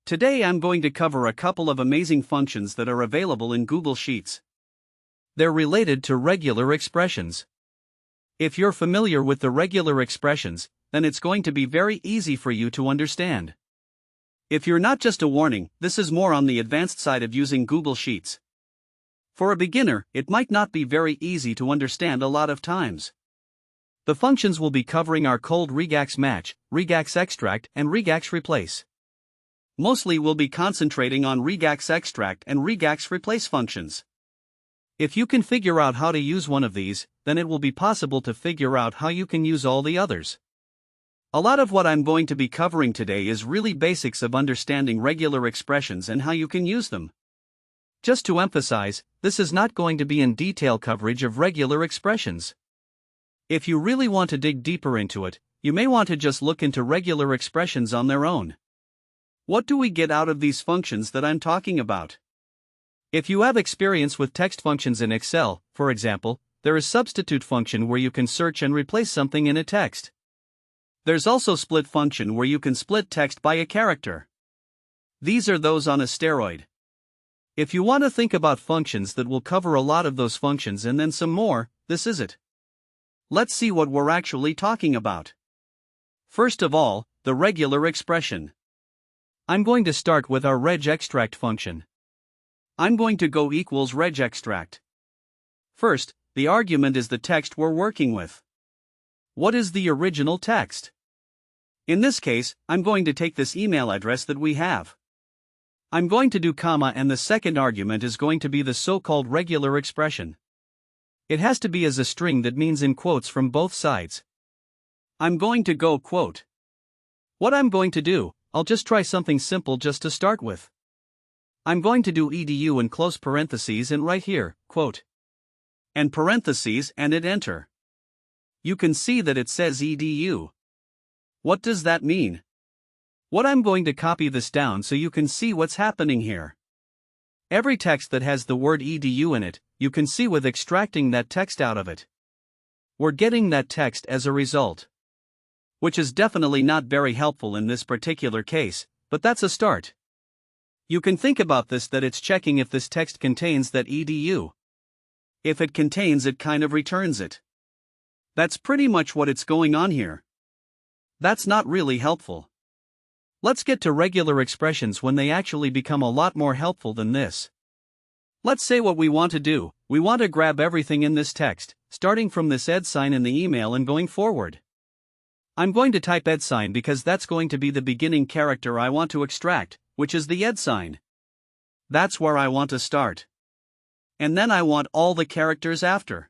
Today I'm going to cover a couple of amazing functions that are available in Google Sheets. They're related to regular expressions. If you're familiar with the regular expressions, then it's going to be very easy for you to understand. If you're not, just a warning, this is more on the advanced side of using Google Sheets. For a beginner, it might not be very easy to understand a lot of times. The functions we'll be covering are called REGEX match, REGEX extract, and REGEX replace. Mostly we'll be concentrating on REGEX extract and REGEX replace functions. If you can figure out how to use one of these, then it will be possible to figure out how you can use all the others. A lot of what I'm going to be covering today is really basics of understanding regular expressions and how you can use them. Just to emphasize, this is not going to be in detail coverage of regular expressions. If you really want to dig deeper into it, you may want to just look into regular expressions on their own. What do we get out of these functions that I'm talking about? If you have experience with text functions in Excel, for example, there is substitute function where you can search and replace something in a text. There's also split function where you can split text by a character. These are those on a steroid. If you want to think about functions that will cover a lot of those functions and then some more, this is it. Let's see what we're actually talking about. First of all, the regular expression. I'm going to start with our RegExtract function. I'm going to go equals RegExtract. First, the argument is the text we're working with. What is the original text? In this case, I'm going to take this email address that we have. I'm going to do comma, and the second argument is going to be the so-called regular expression. It has to be as a string that means in quotes from both sides. I'm going to go quote. What I'm going to do, I'll just try something simple just to start with. I'm going to do edu and close parentheses and right here, quote. And parentheses and hit enter. You can see that it says edu. What does that mean? What I'm going to copy this down so you can see what's happening here. Every text that has the word edu in it, you can see with extracting that text out of it. We're getting that text as a result. Which is definitely not very helpful in this particular case, but that's a start. You can think about this that it's checking if this text contains that edu. If it contains it, kind of returns it. That's pretty much what it's going on here. That's not really helpful. Let's get to regular expressions when they actually become a lot more helpful than this. Let's say what we want to do. We want to grab everything in this text, starting from this ed sign in the email and going forward. I'm going to type ed sign because that's going to be the beginning character I want to extract, which is the ed sign. That's where I want to start. And then I want all the characters after.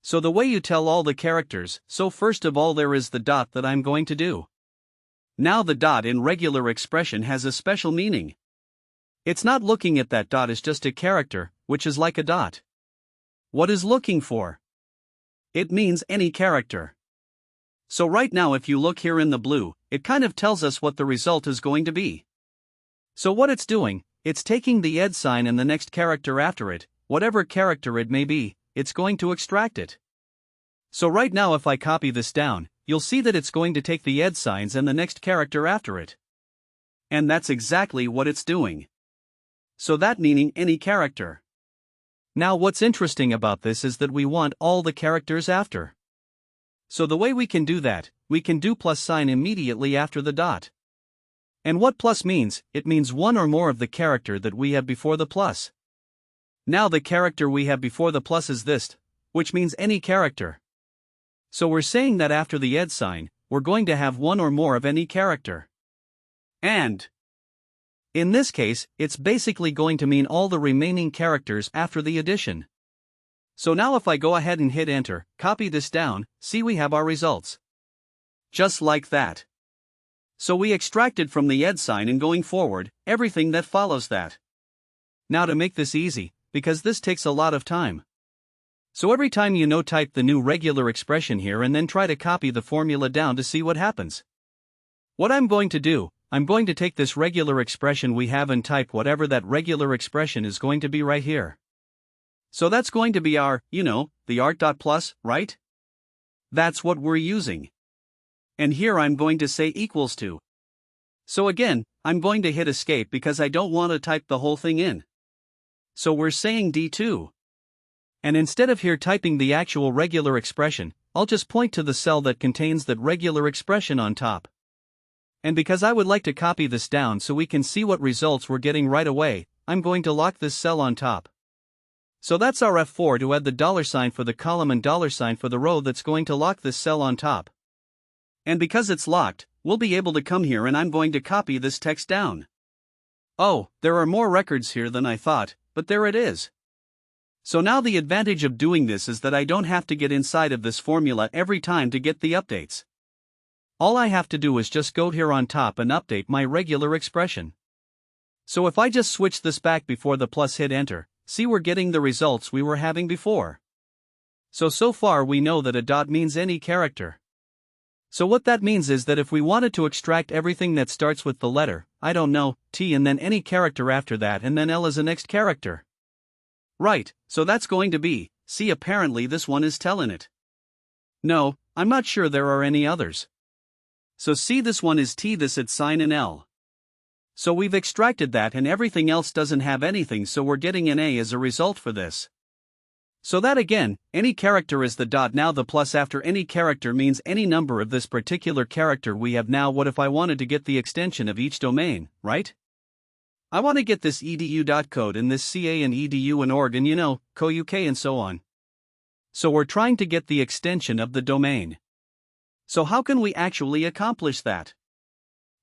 So the way you tell all the characters, so first of all there is the dot that I'm going to do. Now the dot in regular expression has a special meaning. It's not looking at that dot as just a character, which is like a dot. What is looking for? It means any character. So right now if you look here in the blue, it kind of tells us what the result is going to be. So what it's doing, it's taking the ed sign and the next character after it, whatever character it may be, it's going to extract it. So right now if I copy this down, you'll see that it's going to take the ed signs and the next character after it. And that's exactly what it's doing. So that meaning any character. Now what's interesting about this is that we want all the characters after. So the way we can do that, we can do plus sign immediately after the dot. And what plus means, it means one or more of the character that we have before the plus. Now the character we have before the plus is this, which means any character. So we're saying that after the ed sign, we're going to have one or more of any character. And in this case, it's basically going to mean all the remaining characters after the addition. So now if I go ahead and hit enter, copy this down, see we have our results. Just like that. So we extracted from the ed sign and going forward, everything that follows that. Now to make this easy, because this takes a lot of time. So every time type the new regular expression here and then try to copy the formula down to see what happens. What I'm going to do, I'm going to take this regular expression we have and type whatever that regular expression is going to be right here. So that's going to be our, the art.plus, right? That's what we're using. And here I'm going to say equals to. So again, I'm going to hit escape because I don't want to type the whole thing in. So we're saying D2. And instead of here typing the actual regular expression, I'll just point to the cell that contains that regular expression on top. And because I would like to copy this down so we can see what results we're getting right away, I'm going to lock this cell on top. So that's our F4 to add the $sign for the column and $sign for the row that's going to lock this cell on top. And because it's locked, we'll be able to come here and I'm going to copy this text down. Oh, there are more records here than I thought, but there it is. So now the advantage of doing this is that I don't have to get inside of this formula every time to get the updates. All I have to do is just go here on top and update my regular expression. So if I just switch this back before the plus hit enter, see we're getting the results we were having before. So far we know that a dot means any character. So what that means is that if we wanted to extract everything that starts with the letter, I don't know, T and then any character after that and then L as the next character. Right, so that's going to be, see apparently this one is telling it. No, I'm not sure there are any others. So see this one is T, this its sign and L. So we've extracted that and everything else doesn't have anything, so we're getting an A as a result for this. So that again, any character is the dot. Now the plus after any character means any number of this particular character we have. Now what if I wanted to get the extension of each domain, right? I want to get this edu.code and this ca and edu and org and co.uk and so on. So we're trying to get the extension of the domain. So how can we actually accomplish that?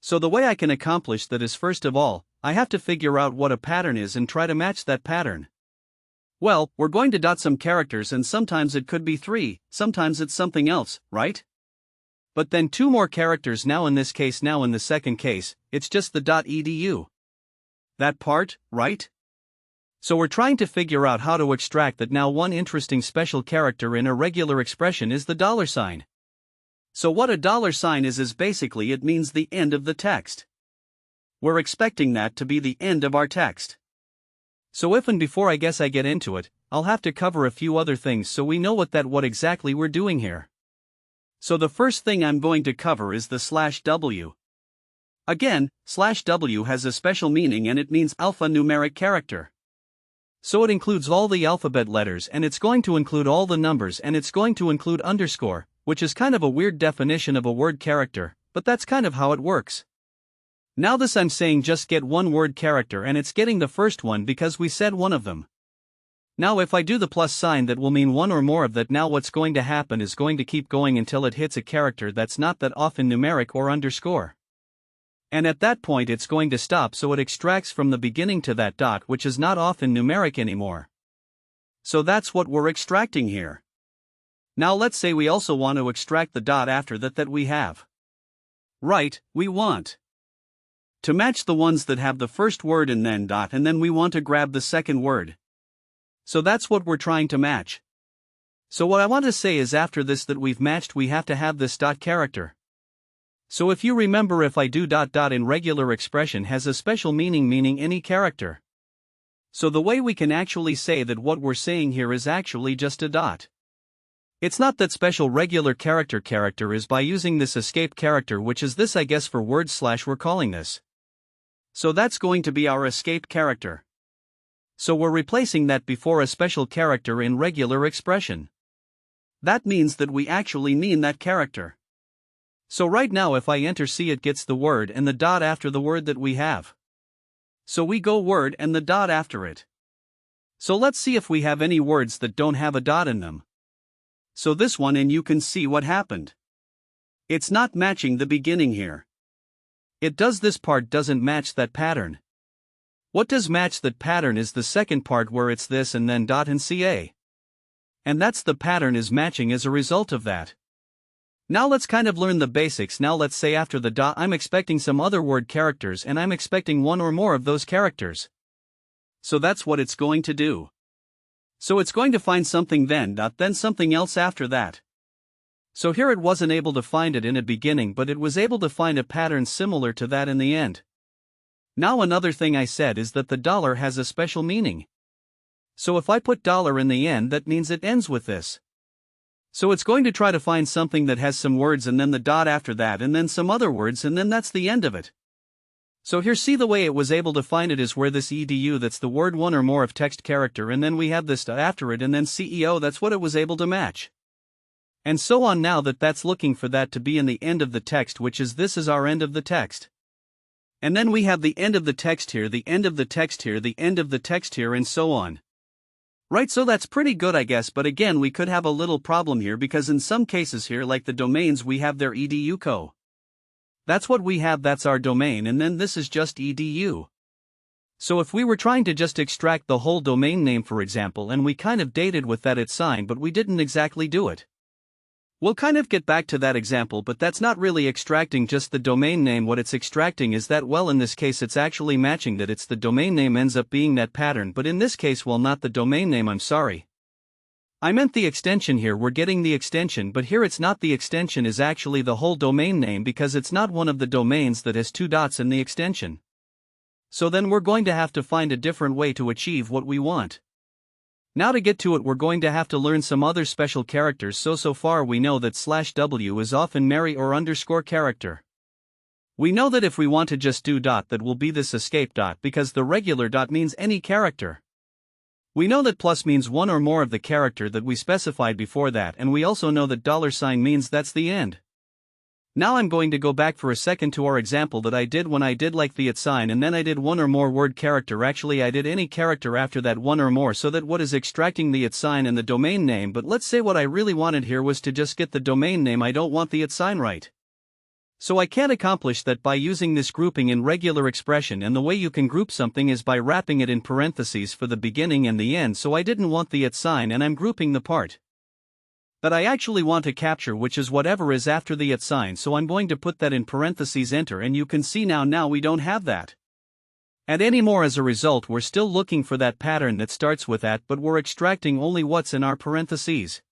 So the way I can accomplish that is, first of all, I have to figure out what a pattern is and try to match that pattern. Well, we're going to dot some characters and sometimes it could be 3, sometimes it's something else, right? But then 2 more characters now in this case. Now in the second case, it's just the .edu. That part, right? So we're trying to figure out how to extract that. Now one interesting special character in a regular expression is the $sign. So what a $sign is basically it means the end of the text. We're expecting that to be the end of our text. So if and before I guess I get into it, I'll have to cover a few other things so we know what exactly we're doing here. So the first thing I'm going to cover is the /W. Again, /W has a special meaning and it means alphanumeric character. So it includes all the alphabet letters and it's going to include all the numbers and it's going to include underscore, which is kind of a weird definition of a word character, but that's kind of how it works. Now this I'm saying just get one word character and it's getting the first one because we said one of them. Now if I do the plus sign, that will mean one or more of that. Now what's going to happen is going to keep going until it hits a character that's not that often numeric or underscore. And at that point it's going to stop, so it extracts from the beginning to that dot, which is not often numeric anymore. So that's what we're extracting here. Now let's say we also want to extract the dot after that we have. Right, we want to match the ones that have the first word and then dot, and then we want to grab the second word. So that's what we're trying to match. So what I want to say is after this that we've matched, we have to have this dot character. So if you remember, if I do dot in regular expression has a special meaning any character. So the way we can actually say that what we're saying here is actually just a dot. It's not that special regular character is by using this escape character, which is this I guess for word / we're calling this. So that's going to be our escape character. So we're replacing that before a special character in regular expression. That means that we actually mean that character. So right now if I enter C, it gets the word and the dot after the word that we have. So we go word and the dot after it. So let's see if we have any words that don't have a dot in them. So this one, and you can see what happened. It's not matching the beginning here. It does, this part doesn't match that pattern. What does match that pattern is the second part where it's this and then dot and ca. And that's the pattern is matching as a result of that. Now let's kind of learn the basics. Now let's say after the dot I'm expecting some other word characters and I'm expecting one or more of those characters. So that's what it's going to do. So it's going to find something then dot then something else after that. So here it wasn't able to find it in a beginning, but it was able to find a pattern similar to that in the end. Now another thing I said is that the dollar has a special meaning. So if I put dollar in the end, that means it ends with this. So it's going to try to find something that has some words and then the dot after that and then some other words and then that's the end of it. So here, see, the way it was able to find it is where this edu, that's the word one or more of text character, and then we have this after it, and then CEO, that's what it was able to match. And so on. Now that's looking for that to be in the end of the text, which is this is our end of the text. And then we have the end of the text here, the end of the text here, the end of the text here, and so on. Right, so that's pretty good, I guess, but again we could have a little problem here because in some cases here, like the domains, we have their edu co. That's what we have, that's our domain, and then this is just edu. So if we were trying to just extract the whole domain name, for example, and we kind of dated with that its sign, but we didn't exactly do it. We'll kind of get back to that example, but that's not really extracting just the domain name. What it's extracting is that, well, in this case it's actually matching that it's the domain name ends up being that pattern, but in this case, well, not the domain name, I'm sorry. I meant the extension here, we're getting the extension, but here it's not, the extension is actually the whole domain name because it's not one of the domains that has two dots in the extension. So then we're going to have to find a different way to achieve what we want. Now to get to it, we're going to have to learn some other special characters. So far we know that /w is often Mary or underscore character. We know that if we want to just do dot, that will be this escape dot because the regular dot means any character. We know that plus means one or more of the character that we specified before that, and we also know that $sign means that's the end. Now I'm going to go back for a second to our example that I did when I did like the @ sign and then I did one or more word character. Actually I did any character after that one or more, so that what is extracting the @ sign and the domain name, but let's say what I really wanted here was to just get the domain name, I don't want the @ sign, right? So I can't accomplish that by using this grouping in regular expression, and the way you can group something is by wrapping it in parentheses for the beginning and the end, so I didn't want the @ sign and I'm grouping the part that I actually want to capture, which is whatever is after the @ sign, so I'm going to put that in parentheses, enter, and you can see now we don't have that. And anymore. As a result, we're still looking for that pattern that starts with that, but we're extracting only what's in our parentheses.